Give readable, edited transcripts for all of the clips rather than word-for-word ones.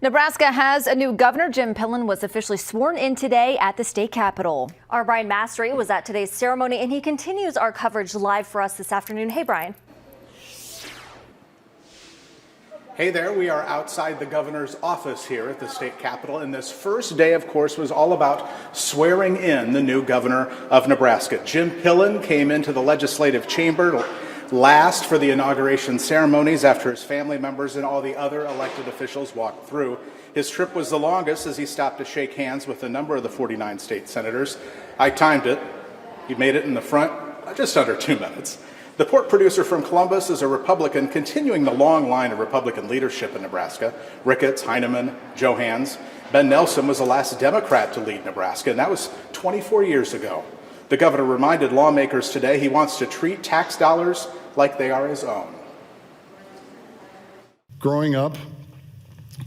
Nebraska has a new governor. Jim Pillen was officially sworn in today at the state capitol. Our Brian Mastery was at today's ceremony, and he continues our coverage live for us this afternoon. Hey, Brian. Hey there, we are outside the governor's office here at the state capitol, and this first day, of course, was all about swearing in the new governor of Nebraska. Jim Pillen came into the legislative chamber last for the inauguration ceremonies after his family members and all the other elected officials walked through. His trip was the longest as he stopped to shake hands with a number of the 49 state senators. I timed it. He made it in the front just under 2 minutes. The pork producer from Columbus is a Republican, continuing the long line of Republican leadership in Nebraska. Ricketts, Heineman, Johans. Ben Nelson was the last Democrat to lead Nebraska, and that was 24 years ago. The governor reminded lawmakers today he wants to treat tax dollars like they are his own. Growing up,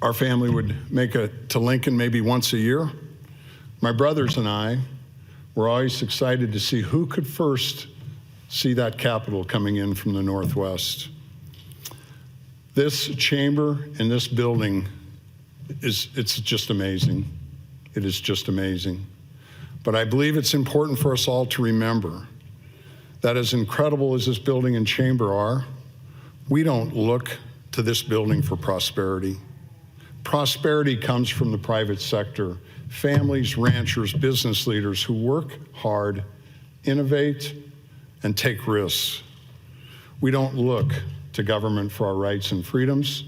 our family would make it to Lincoln maybe once a year. My brothers and I were always excited to see who could first see that capital coming in from the Northwest. This chamber and this building it's just amazing. It is just amazing. But I believe it's important for us all to remember that as incredible as this building and chamber are, we don't look to this building for prosperity. Prosperity comes from the private sector, families, ranchers, business leaders who work hard, innovate, and take risks. We don't look to government for our rights and freedoms.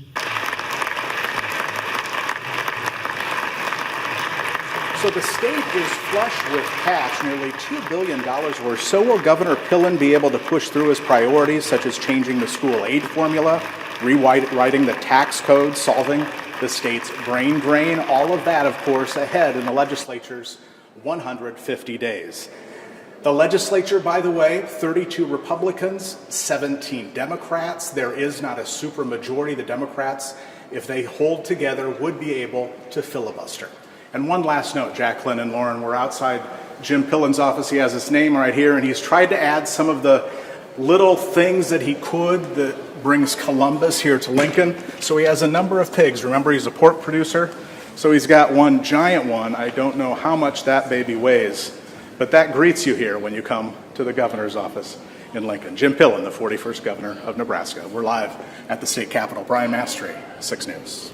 So the state is flush with cash, nearly $2 billion worth. So will Governor Pillen be able to push through his priorities, such as changing the school aid formula, rewriting the tax code, solving the state's brain drain, all of that, of course, ahead in the legislature's 150 days. The legislature, by the way, 32 Republicans, 17 Democrats. There is not a supermajority. The Democrats, if they hold together, would be able to filibuster. And one last note, Jacqueline and Lauren, we're outside Jim Pillen's office. He has his name right here, and he's tried to add some of the little things that he could that brings Columbus here to Lincoln. So he has a number of pigs. Remember, he's a pork producer, so he's got one giant one. I don't know how much that baby weighs, but that greets you here when you come to the governor's office in Lincoln. Jim Pillen, the 41st governor of Nebraska. We're live at the state capitol. Brian Mastery, 6 News.